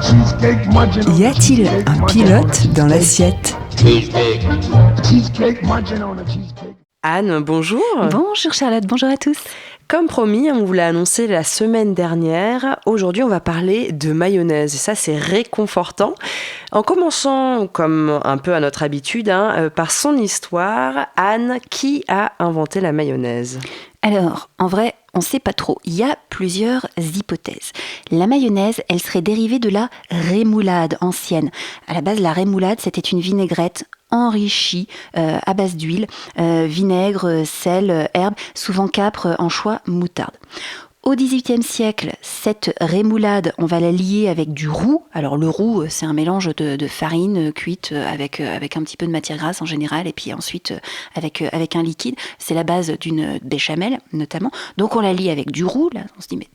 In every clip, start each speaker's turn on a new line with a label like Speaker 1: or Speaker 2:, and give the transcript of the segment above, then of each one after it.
Speaker 1: Y a-t-il un pilote dans l'assiette?
Speaker 2: Anne, bonjour.
Speaker 3: Bonjour Charlotte, bonjour à tous.
Speaker 2: Comme promis, on vous l'a annoncé la semaine dernière, aujourd'hui on va parler de mayonnaise et ça c'est réconfortant. En commençant, comme un peu à notre habitude, par son histoire, Anne, qui a inventé la mayonnaise ?
Speaker 3: Alors, en vrai, on ne sait pas trop. Il y a plusieurs hypothèses. La mayonnaise, elle serait dérivée de la rémoulade ancienne. À la base, la rémoulade, c'était une vinaigrette enrichie à base d'huile, vinaigre, sel, herbes, souvent capre, anchois, moutarde. Au XVIIIe siècle, cette rémoulade, on va la lier avec du roux. Alors le roux, c'est un mélange de farine cuite avec un petit peu de matière grasse en général, et puis ensuite avec un liquide. C'est la base d'une béchamel notamment. Donc on la lie avec du roux. Là, on se dit mais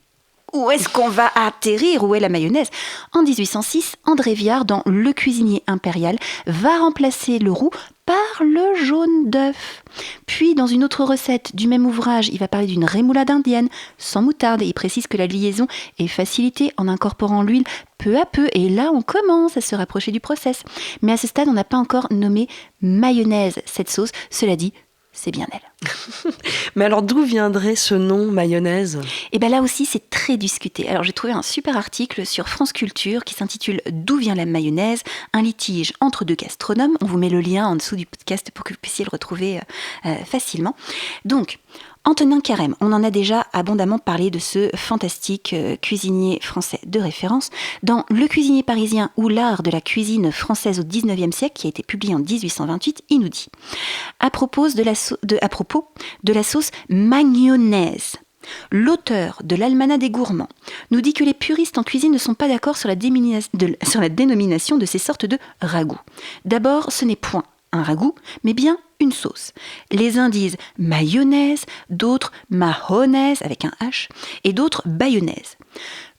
Speaker 3: où est-ce qu'on va atterrir? Où est la mayonnaise? En 1806, André Viard, dans Le cuisinier impérial, va remplacer le roux par le jaune d'œuf. Puis, dans une autre recette du même ouvrage, il va parler d'une rémoulade indienne, sans moutarde, et il précise que la liaison est facilitée en incorporant l'huile peu à peu, et là, on commence à se rapprocher du process. Mais à ce stade, on n'a pas encore nommé mayonnaise cette sauce. Cela dit, c'est bien elle.
Speaker 2: Mais alors d'où viendrait ce nom mayonnaise ?
Speaker 3: Et bien là aussi c'est très discuté. Alors j'ai trouvé un super article sur France Culture qui s'intitule « D'où vient la mayonnaise ? Un litige entre deux gastronomes ». On vous met le lien en dessous du podcast pour que vous puissiez le retrouver facilement. Donc, Antonin Carême, on en a déjà abondamment parlé de ce fantastique cuisinier français de référence. Dans Le cuisinier parisien ou l'art de la cuisine française au XIXe siècle, qui a été publié en 1828, il nous dit à propos de la sauce magnonnaise. L'auteur de l'Almanach des gourmands nous dit que les puristes en cuisine ne sont pas d'accord sur la dénomination de ces sortes de ragoûts. D'abord, ce n'est point un ragoût, mais bien une sauce. Les uns disent mayonnaise, d'autres mahonnaise avec un H, et d'autres bayonnaise.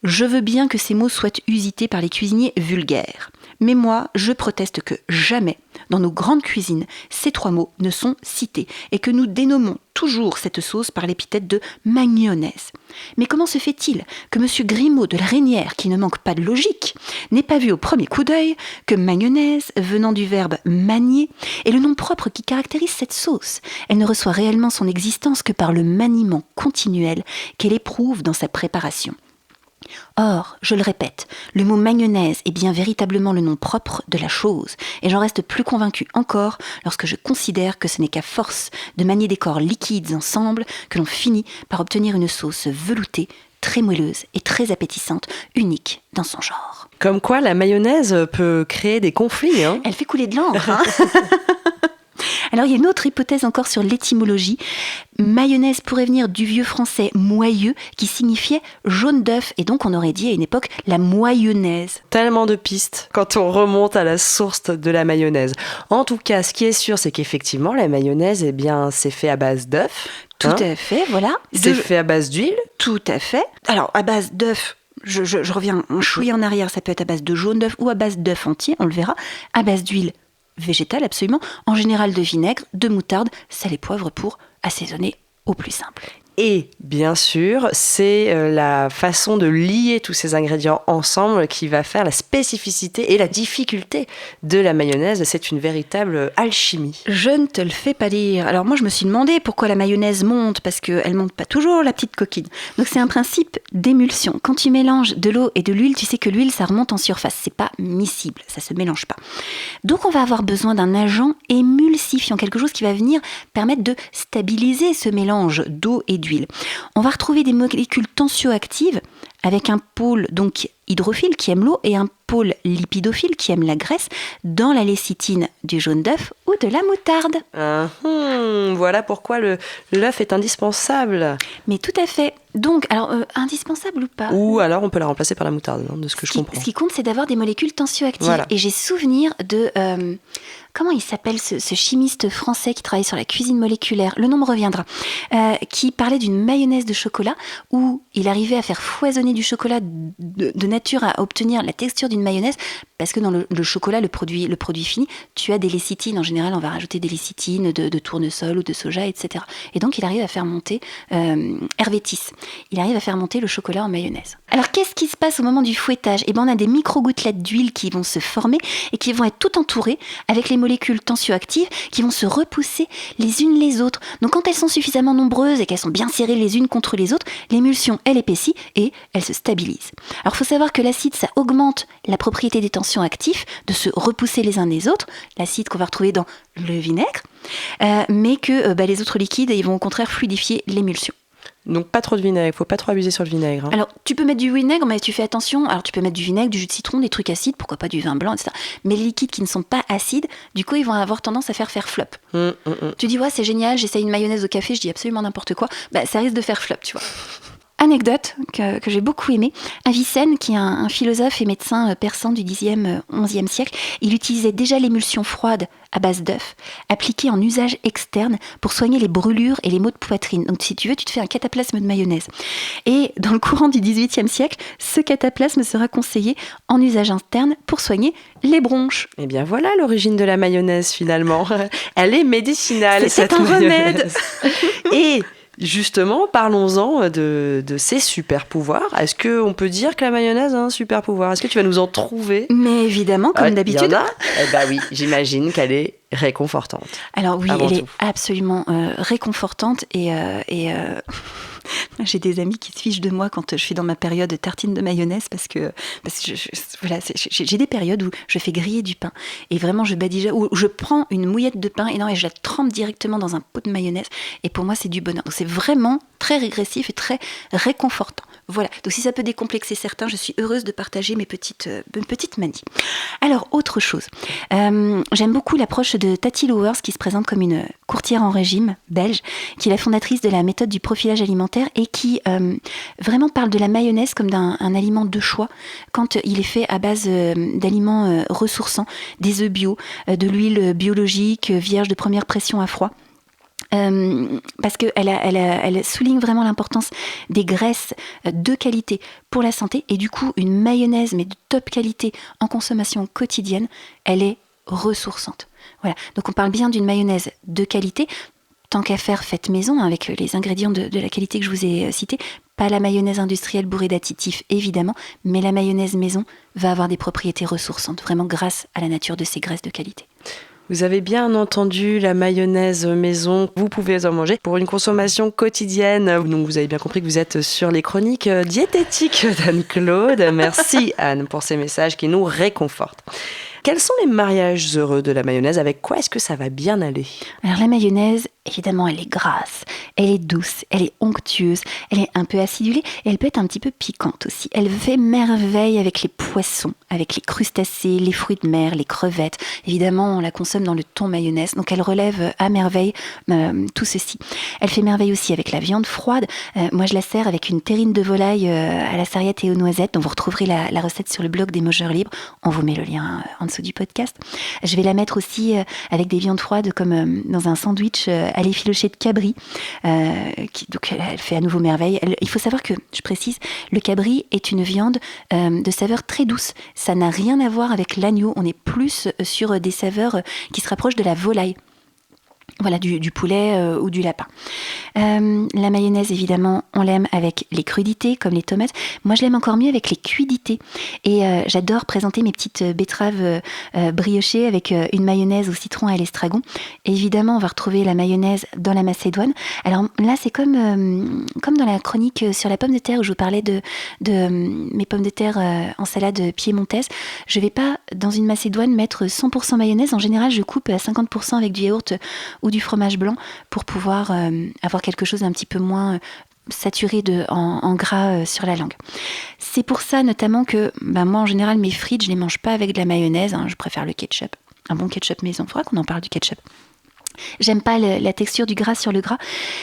Speaker 3: Je veux bien que ces mots soient usités par les cuisiniers vulgaires. Mais moi, je proteste que jamais, dans nos grandes cuisines, ces trois mots ne sont cités et que nous dénommons toujours cette sauce par l'épithète de magnonnaise. Mais comment se fait-il que M. Grimaud de la Reynière, qui ne manque pas de logique, n'ait pas vu au premier coup d'œil que magnonnaise, venant du verbe manier, est le nom propre qui caractérise cette sauce? Elle ne reçoit réellement son existence que par le maniement continuel qu'elle éprouve dans sa préparation. Or, je le répète, le mot mayonnaise est bien véritablement le nom propre de la chose, et j'en reste plus convaincue encore lorsque je considère que ce n'est qu'à force de manier des corps liquides ensemble que l'on finit par obtenir une sauce veloutée, très moelleuse et très appétissante, unique dans son genre.
Speaker 2: Comme quoi la mayonnaise peut créer des conflits, hein ?
Speaker 3: Elle fait couler de l'encre, hein. Alors, il y a une autre hypothèse encore sur l'étymologie. Mayonnaise pourrait venir du vieux français moyeux qui signifiait jaune d'œuf. Et donc, on aurait dit à une époque la moyonnaise.
Speaker 2: Tellement de pistes quand on remonte à la source de la mayonnaise. En tout cas, ce qui est sûr, c'est qu'effectivement, la mayonnaise, eh bien, c'est fait à base d'œuf.
Speaker 3: Tout à fait, voilà.
Speaker 2: C'est fait à base d'huile.
Speaker 3: Tout à fait. Alors, à base d'œuf, je reviens un chouïa en arrière, ça peut être à base de jaune d'œuf ou à base d'œuf entier, on le verra. À base d'huile végétale, absolument. En général de vinaigre, de moutarde, sel et poivre pour assaisonner au plus simple.
Speaker 2: Et bien sûr, c'est la façon de lier tous ces ingrédients ensemble qui va faire la spécificité et la difficulté de la mayonnaise. C'est une véritable alchimie.
Speaker 3: Je ne te le fais pas dire. Alors moi, je me suis demandé pourquoi la mayonnaise monte, parce qu'elle monte pas toujours, la petite coquine. Donc c'est un principe d'émulsion. Quand tu mélanges de l'eau et de l'huile, tu sais que l'huile, ça remonte en surface. C'est pas miscible, ça se mélange pas. Donc on va avoir besoin d'un agent émulsifiant, quelque chose qui va venir permettre de stabiliser ce mélange d'eau et d'huile. On va retrouver des molécules tensioactives avec un pôle donc hydrophile qui aime l'eau et un pôle lipidophile qui aime la graisse dans la lécithine du jaune d'œuf ou de la moutarde.
Speaker 2: Voilà pourquoi l'œuf est indispensable.
Speaker 3: Mais tout à fait. Donc, alors, indispensable ou pas ?
Speaker 2: Ou alors on peut la remplacer par la moutarde, hein, de ce que je comprends.
Speaker 3: Ce qui compte, c'est d'avoir des molécules tensioactives. Voilà. Et j'ai souvenir de... comment il s'appelle ce chimiste français qui travaille sur la cuisine moléculaire ? Le nom me reviendra. Qui parlait d'une mayonnaise de chocolat où il arrivait à faire foisonner du chocolat de nature à obtenir la texture d'une mayonnaise parce que dans le chocolat, le produit fini, tu as des lécithines. En général, on va rajouter des lécithines de tournesol ou de soja, etc. Et donc, il arrive à faire monter Hervétis. Il arrive à faire monter le chocolat en mayonnaise. Alors, qu'est-ce qui se passe au moment du fouettage ? Eh bien, on a des micro-gouttelettes d'huile qui vont se former et qui vont être tout entourées avec les molécules tensioactives qui vont se repousser les unes les autres. Donc, quand elles sont suffisamment nombreuses et qu'elles sont bien serrées les unes contre les autres, l'émulsion, elle épaissit et elle se stabilise. Alors, il faut savoir que l'acide, ça augmente la propriété des tensions actifs de se repousser les uns les autres, l'acide qu'on va retrouver dans le vinaigre, mais que les autres liquides, ils vont au contraire fluidifier l'émulsion.
Speaker 2: Donc pas trop de vinaigre, il ne faut pas trop abuser sur le vinaigre. Hein.
Speaker 3: Alors tu peux mettre du vinaigre, mais tu fais attention. Alors tu peux mettre du vinaigre, du jus de citron, des trucs acides, pourquoi pas du vin blanc, etc. Mais les liquides qui ne sont pas acides, du coup ils vont avoir tendance à faire flop. Tu dis ouais c'est génial, j'essaye une mayonnaise au café, je dis absolument n'importe quoi, ça risque de faire flop, tu vois. Anecdote que j'ai beaucoup aimée, Avicenne, qui est un philosophe et médecin persan du 10e, 11e siècle, il utilisait déjà l'émulsion froide à base d'œuf, appliquée en usage externe pour soigner les brûlures et les maux de poitrine. Donc si tu veux, tu te fais un cataplasme de mayonnaise. Et dans le courant du 18e siècle, ce cataplasme sera conseillé en usage interne pour soigner les bronches.
Speaker 2: Eh bien voilà l'origine de la mayonnaise finalement. Elle est médicinale,
Speaker 3: c'était un remède.
Speaker 2: Et justement, parlons-en de ses super pouvoirs. Est-ce qu'on peut dire que la mayonnaise a un super pouvoir ? Est-ce que tu vas nous en trouver ?
Speaker 3: Mais évidemment, comme d'habitude.
Speaker 2: Il y en a ? Eh bien oui, j'imagine qu'elle est réconfortante.
Speaker 3: Alors oui, elle est absolument réconfortante et j'ai des amis qui se fichent de moi quand je suis dans ma période de tartine de mayonnaise parce que j'ai des périodes où je fais griller du pain et vraiment je badigeonne, où je prends une mouillette de pain et je la trempe directement dans un pot de mayonnaise et pour moi c'est du bonheur. Donc c'est vraiment très régressif et très réconfortant. Voilà, donc si ça peut décomplexer certains, je suis heureuse de partager mes petites manies. Alors, autre chose, j'aime beaucoup l'approche de Tati Lowers qui se présente comme une courtière en régime belge, qui est la fondatrice de la méthode du profilage alimentaire et qui vraiment parle de la mayonnaise comme d'un aliment de choix quand il est fait à base d'aliments ressourçants, des œufs bio, de l'huile biologique, vierge de première pression à froid. Parce qu'elle souligne vraiment l'importance des graisses de qualité pour la santé et du coup une mayonnaise mais de top qualité en consommation quotidienne, elle est ressourçante. Voilà, donc on parle bien d'une mayonnaise de qualité, tant qu'à faire faite maison avec les ingrédients de la qualité que je vous ai cités, pas la mayonnaise industrielle bourrée d'additifs évidemment, mais la mayonnaise maison va avoir des propriétés ressourçantes, vraiment grâce à la nature de ces graisses de qualité.
Speaker 2: Vous avez bien entendu, la mayonnaise maison, vous pouvez en manger pour une consommation quotidienne. Donc vous avez bien compris que vous êtes sur les chroniques diététiques d'Anne-Claude. Merci Anne pour ces messages qui nous réconfortent. Quels sont les mariages heureux de la mayonnaise ? Avec quoi est-ce que ça va bien aller ?
Speaker 3: Alors la mayonnaise, évidemment, elle est grasse, elle est douce, elle est onctueuse, elle est un peu acidulée et elle peut être un petit peu piquante aussi. Elle fait merveille avec les poissons, avec les crustacés, les fruits de mer, les crevettes. Évidemment, on la consomme dans le thon mayonnaise, donc elle relève à merveille tout ceci. Elle fait merveille aussi avec la viande froide. Moi, je la sers avec une terrine de volaille à la sarriette et aux noisettes, dont vous retrouverez la recette sur le blog des Mangeurs Libres. On vous met le lien en dessous du podcast. Je vais la mettre aussi avec des viandes froides comme dans un sandwich à l'effiloché de cabri. Donc elle fait à nouveau merveille. Il faut savoir que, je précise, le cabri est une viande de saveur très douce. Ça n'a rien à voir avec l'agneau. On est plus sur des saveurs qui se rapprochent de la volaille. Voilà, du poulet ou du lapin. La mayonnaise, évidemment, on l'aime avec les crudités, comme les tomates. Moi, je l'aime encore mieux avec les cuidités. Et j'adore présenter mes petites betteraves briochées avec une mayonnaise au citron et à l'estragon. Et évidemment, on va retrouver la mayonnaise dans la macédoine. Alors là, c'est comme dans la chronique sur la pomme de terre où je vous parlais de mes pommes de terre en salade piémontaise. Je ne vais pas, dans une macédoine, mettre 100% mayonnaise. En général, je coupe à 50% avec du yaourt ou du fromage blanc pour pouvoir avoir quelque chose d'un petit peu moins saturé en gras sur la langue. C'est pour ça notamment que moi en général mes frites je les mange pas avec de la mayonnaise, je préfère le ketchup, un bon ketchup maison. Il faudra qu'on en parle du ketchup. J'aime pas la texture du gras sur le gras,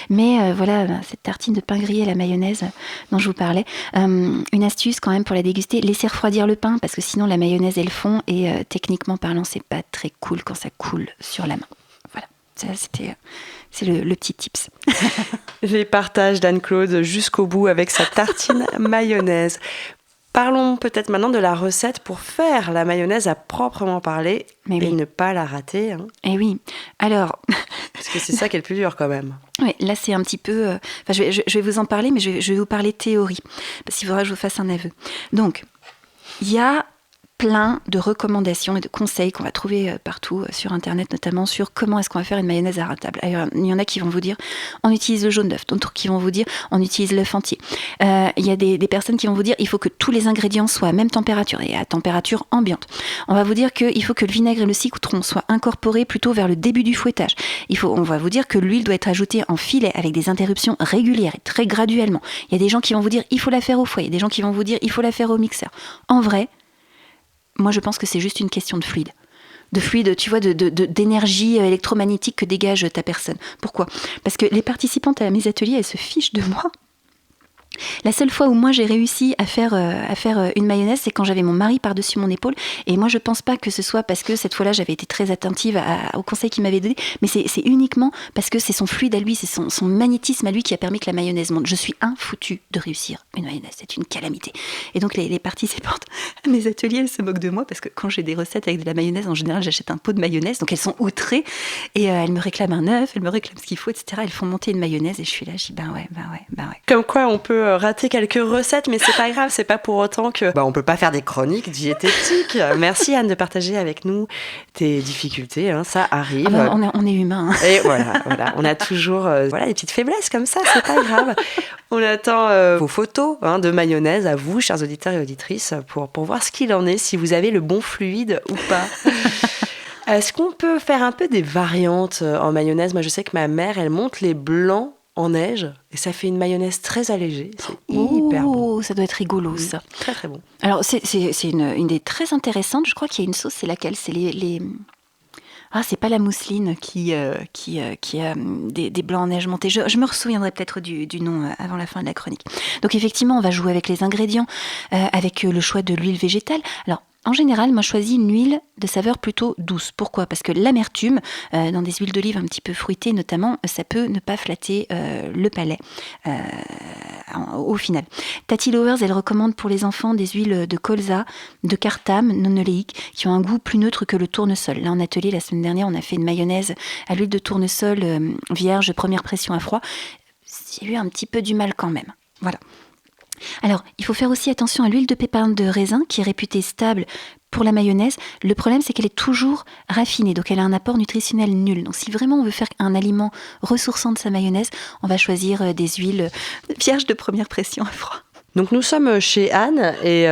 Speaker 3: mais voilà, cette tartine de pain grillé à la mayonnaise dont je vous parlais. Une astuce quand même pour la déguster, laisser refroidir le pain parce que sinon la mayonnaise elle fond et techniquement parlant c'est pas très cool quand ça coule sur la main. Voilà. C'est le petit tips.
Speaker 2: Les partages d'Anne-Claude jusqu'au bout avec sa tartine mayonnaise. Parlons peut-être maintenant de la recette pour faire la mayonnaise à proprement parler et ne pas la rater. Hein.
Speaker 3: Eh oui, alors...
Speaker 2: Parce que c'est ça qui est le plus dur quand même.
Speaker 3: Oui, là c'est un petit peu... je vais vous en parler, mais je vais vous parler théorie, parce qu'il faudra que je vous fasse un aveu. Donc, il y a plein de recommandations et de conseils qu'on va trouver partout sur Internet, notamment sur comment est-ce qu'on va faire une mayonnaise arrêtable. Alors, il y en a qui vont vous dire on utilise le jaune d'œuf, d'autres qui vont vous dire on utilise l'œuf entier. Il y a des personnes qui vont vous dire il faut que tous les ingrédients soient à même température et à température ambiante. On va vous dire qu'il faut que le vinaigre et le citron soient incorporés plutôt vers le début du fouettage. On va vous dire que l'huile doit être ajoutée en filet avec des interruptions régulières et très graduellement. Il y a des gens qui vont vous dire il faut la faire au foyer, des gens qui vont vous dire il faut la faire au mixeur. En vrai, moi, je pense que c'est juste une question de fluide. De fluide, tu vois, d'énergie électromagnétique que dégage ta personne. Pourquoi ? Parce que les participantes à mes ateliers, elles se fichent de moi. La seule fois où moi j'ai réussi à faire une mayonnaise, c'est quand j'avais mon mari par-dessus mon épaule. Et moi je pense pas que ce soit parce que cette fois-là j'avais été très attentive au conseil qu'il m'avait donné, mais c'est uniquement parce que c'est son fluide à lui, c'est son magnétisme à lui qui a permis que la mayonnaise monte. Je suis infoutue de réussir une mayonnaise, c'est une calamité. Et donc les participantes à mes ateliers, elles se moquent de moi parce que quand j'ai des recettes avec de la mayonnaise, en général j'achète un pot de mayonnaise, donc elles sont outrées et elles me réclament un œuf, elles me réclament ce qu'il faut, etc. Elles font monter une mayonnaise et je suis là, je dis ben ouais.
Speaker 2: Comme quoi on peut rater quelques recettes, mais c'est pas grave, c'est pas pour autant que on peut pas faire des chroniques diététiques. Merci Anne de partager avec nous tes difficultés, hein, ça arrive.
Speaker 3: On est humain. Hein.
Speaker 2: Et voilà, on a toujours des petites faiblesses comme ça, c'est pas grave. On attend vos photos de mayonnaise à vous, chers auditeurs et auditrices, pour voir ce qu'il en est, si vous avez le bon fluide ou pas. Est-ce qu'on peut faire un peu des variantes en mayonnaise ? Moi, je sais que ma mère, elle monte les blancs en neige et ça fait une mayonnaise très allégée. C'est hyper bon.
Speaker 3: Ça doit être rigolo, ça.
Speaker 2: Très très bon.
Speaker 3: Alors c'est une des très intéressantes. Je crois qu'il y a une sauce, c'est laquelle ? C'est les... Ah, c'est pas la mousseline qui a des blancs en neige montés. Je me souviendrai peut-être du nom avant la fin de la chronique. Donc effectivement, on va jouer avec les ingrédients, avec le choix de l'huile végétale. Alors, en général, moi, je choisis une huile de saveur plutôt douce. Pourquoi ? Parce que l'amertume, dans des huiles d'olive un petit peu fruitées notamment, ça peut ne pas flatter le palais au final. Tati Lowers, elle recommande pour les enfants des huiles de colza, de cartame, non oléiques, qui ont un goût plus neutre que le tournesol. Là, en atelier, la semaine dernière, on a fait une mayonnaise à l'huile de tournesol vierge, première pression à froid. J'ai eu un petit peu du mal quand même. Voilà. Alors, il faut faire aussi attention à l'huile de pépin de raisin qui est réputée stable pour la mayonnaise. Le problème, c'est qu'elle est toujours raffinée, donc elle a un apport nutritionnel nul. Donc si vraiment on veut faire un aliment ressourçant de sa mayonnaise, on va choisir des huiles vierges de première pression à froid.
Speaker 2: Donc nous sommes chez Anne et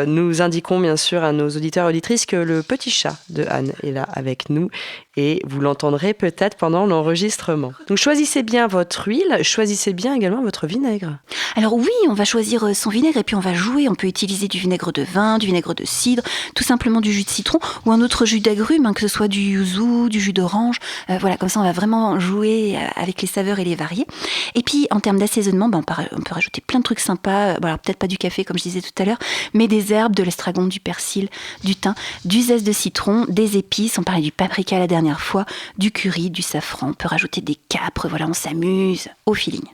Speaker 2: nous indiquons bien sûr à nos auditeurs et auditrices que le petit chat de Anne est là avec nous et vous l'entendrez peut-être pendant l'enregistrement. Donc choisissez bien votre huile, choisissez bien également votre vinaigre.
Speaker 3: Alors oui, on va choisir son vinaigre et puis on va jouer. On peut utiliser du vinaigre de vin, du vinaigre de cidre, tout simplement du jus de citron ou un autre jus d'agrumes, que ce soit du yuzu, du jus d'orange. Voilà, comme ça on va vraiment jouer avec les saveurs et les varier. Et puis en termes d'assaisonnement, on peut rajouter plein de trucs sympas. Alors peut-être pas du café comme je disais tout à l'heure, mais des herbes, de l'estragon, du persil, du thym, du zeste de citron, des épices. On parlait du paprika la dernière fois, du curry, du safran. On peut rajouter des capres. Voilà, on s'amuse au feeling.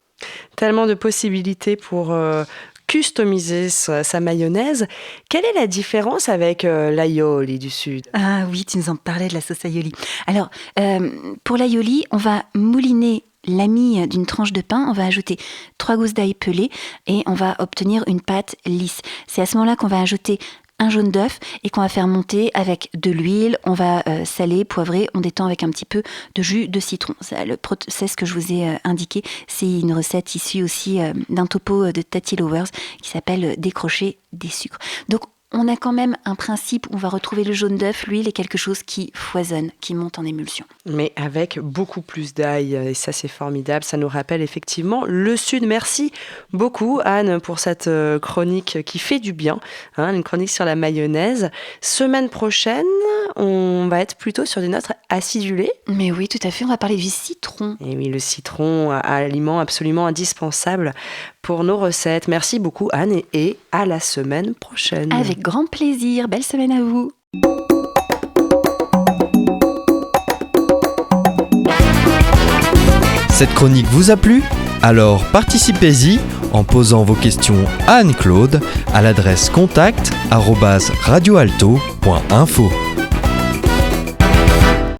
Speaker 2: Tellement de possibilités pour customiser sa mayonnaise. Quelle est la différence avec l'aioli du Sud ?
Speaker 3: Ah oui, tu nous en parlais de la sauce aioli. Alors, pour l'aioli, on va mouliner l'ami d'une tranche de pain, on va ajouter 3 gousses d'ail pelées et on va obtenir une pâte lisse. C'est à ce moment-là qu'on va ajouter un jaune d'œuf et qu'on va faire monter avec de l'huile. On va saler, poivrer, on détend avec un petit peu de jus de citron. Le process que je vous ai indiqué, c'est une recette issue aussi d'un topo de Tati Lowers qui s'appelle décrocher des sucres. Donc on a quand même un principe où on va retrouver le jaune d'œuf, l'huile et quelque chose qui foisonne, qui monte en émulsion.
Speaker 2: Mais avec beaucoup plus d'ail, et ça c'est formidable, ça nous rappelle effectivement le Sud. Merci beaucoup Anne pour cette chronique qui fait du bien, une chronique sur la mayonnaise. Semaine prochaine, on va être plutôt sur des notes acidulées.
Speaker 3: Mais oui, tout à fait, on va parler du citron. Et
Speaker 2: oui, le citron, aliment absolument indispensable pour nos recettes. Merci beaucoup Anne et à la semaine prochaine.
Speaker 3: Avec grand plaisir, belle semaine à vous.
Speaker 4: Cette chronique vous a plu ? Alors participez-y en posant vos questions à Anne-Claude à l'adresse contact@radioalto.info.